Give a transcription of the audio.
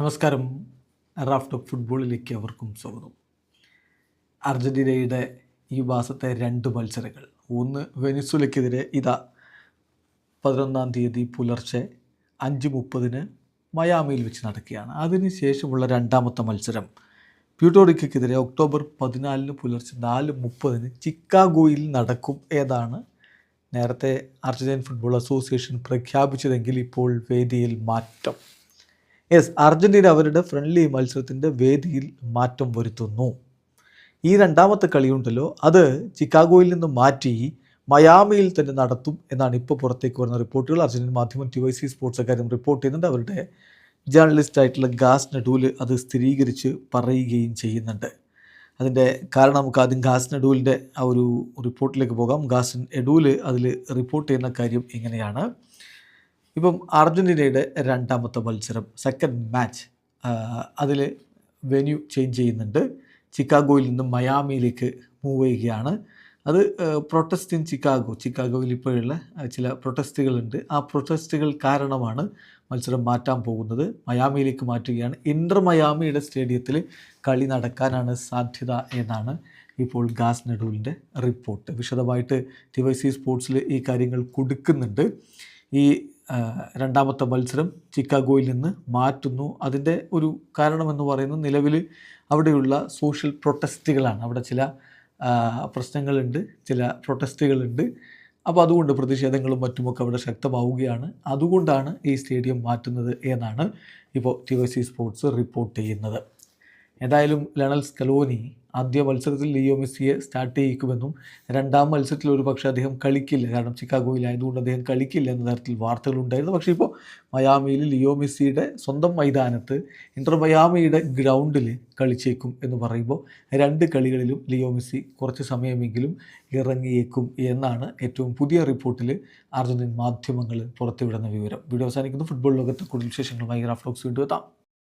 നമസ്കാരം. Raf talk ഫുട്ബോളിലേക്ക് അവർക്കും സ്വാഗതം. അർജൻറ്റീനയുടെ ഈ മാസത്തെ 2 മത്സരങ്ങൾ, ഒന്ന് വെനിസ്വേലയ്ക്കെതിരെ 11 തീയതി പുലർച്ചെ 5:30 മയാമിയിൽ വെച്ച് നടക്കുകയാണ്. അതിനുശേഷമുള്ള രണ്ടാമത്തെ മത്സരം പ്യൂട്ടോറിക്കയ്ക്കെതിരെ ഒക്ടോബർ 14 പുലർച്ചെ 4:30 ചിക്കാഗോയിൽ നടക്കും. ഏതാണ് നേരത്തെ അർജന്റീൻ ഫുട്ബോൾ അസോസിയേഷൻ പ്രഖ്യാപിച്ചതെങ്കിൽ ഇപ്പോൾ വേദിയിൽ മാറ്റം. അർജൻറ്റീന അവരുടെ ഫ്രണ്ട്ലി മത്സരത്തിൻ്റെ വേദിയിൽ മാറ്റം വരുത്തുന്നു. ഈ രണ്ടാമത്തെ കളിയുണ്ടല്ലോ, അത് ചിക്കാഗോയിൽ നിന്ന് മാറ്റി മയാമിയിൽ തന്നെ നടത്തും എന്നാണ് ഇപ്പോൾ പുറത്തേക്ക് വരുന്ന റിപ്പോർട്ടുകൾ. അർജന്റീൻ മാധ്യമം TYC സ്പോർട്സ് അക്കാര്യം റിപ്പോർട്ട് ചെയ്യുന്നുണ്ട്. അവരുടെ ജേർണലിസ്റ്റ് ആയിട്ടുള്ള ഗാസ് നെഡൂല് അത് സ്ഥിരീകരിച്ച് പറയുകയും ചെയ്യുന്നുണ്ട്. അതിൻ്റെ കാരണം നമുക്ക് ആദ്യം ഗാസ് നെഡൂലിൻ്റെ ആ ഒരു റിപ്പോർട്ടിലേക്ക് പോകാം. ഗാസ് നെഡൂല് അതിൽ റിപ്പോർട്ട് ചെയ്യുന്ന കാര്യം ഇങ്ങനെയാണ്. ഇപ്പം അർജൻറ്റീനയുടെ രണ്ടാമത്തെ മത്സരം, സെക്കൻഡ് മാച്ച്, അതിൽ വെന്യൂ ചേഞ്ച് ചെയ്യുന്നുണ്ട്. ചിക്കാഗോയിൽ നിന്ന് മയാമിയിലേക്ക് മൂവ് ചെയ്യുകയാണ്. അത് പ്രൊട്ടസ്റ്റ് ഇൻ ചിക്കാഗോയിൽ ഇപ്പോഴുള്ള ചില പ്രൊട്ടസ്റ്റുകളുണ്ട്. ആ പ്രൊട്ടസ്റ്റുകൾ കാരണമാണ് മത്സരം മാറ്റാൻ പോകുന്നത്. മയാമിയിലേക്ക് മാറ്റുകയാണ്. ഇൻ്റർ മയാമിയുടെ സ്റ്റേഡിയത്തിൽ കളി നടക്കാനാണ് സാധ്യത എന്നാണ് ഇപ്പോൾ ഗാസ് നെഡൂലിൻ്റെ റിപ്പോർട്ട്. വിശദമായിട്ട് TYC സ്പോർട്സിൽ ഈ കാര്യങ്ങൾ കൊടുക്കുന്നുണ്ട്. ഈ രണ്ടാമത്തെ മത്സരം ചിക്കാഗോയിൽ നിന്ന് മാറ്റുന്നു. അതിൻ്റെ ഒരു കാരണമെന്ന് പറയുന്നത് നിലവിൽ അവിടെയുള്ള സോഷ്യൽ പ്രൊട്ടസ്റ്റുകളാണ്. അവിടെ ചില പ്രശ്നങ്ങളുണ്ട്, ചില പ്രൊട്ടസ്റ്റുകളുണ്ട്. അപ്പോൾ അതുകൊണ്ട് പ്രതിഷേധങ്ങളും മറ്റുമൊക്കെ അവിടെ ശക്തമാവുകയാണ്. അതുകൊണ്ടാണ് ഈ സ്റ്റേഡിയം മാറ്റുന്നത് എന്നാണ് ഇപ്പോൾ TYC സ്പോർട്സ് റിപ്പോർട്ട് ചെയ്യുന്നത്. ഏതായാലും ലയണൽ സ്കലോനി ആദ്യ മത്സരത്തിൽ ലിയോ മെസ്സിയെ സ്റ്റാർട്ട് ചെയ്യിക്കുമെന്നും രണ്ടാം മത്സരത്തിൽ ഒരു പക്ഷേ അദ്ദേഹം കളിക്കില്ല, കാരണം ചിക്കാഗോയിലായതുകൊണ്ട് അദ്ദേഹം കളിക്കില്ല എന്ന തരത്തിൽ വാർത്തകളുണ്ടായിരുന്നു. പക്ഷേ ഇപ്പോൾ മയാമിയിൽ ലിയോ മെസ്സിയുടെ സ്വന്തം മൈതാനത്ത് ഇൻ്റർ മയാമിയുടെ ഗ്രൗണ്ടിൽ കളിച്ചേക്കും എന്ന് പറയുമ്പോൾ 2 കളികളിലും ലിയോ മെസ്സി കുറച്ച് സമയമെങ്കിലും ഇറങ്ങിയേക്കും എന്നാണ് ഏറ്റവും പുതിയ റിപ്പോർട്ടിൽ അർജന്റീൻ മാധ്യമങ്ങൾ പുറത്തുവിടുന്ന വിവരം. വീഡിയോ അവസാനിക്കുന്നു. ഫുട്ബോൾ ലോകത്ത് കൂടുതൽ വിശേഷങ്ങളുമായി റാഫ് ടോക്സ് വീണ്ടും എത്താം.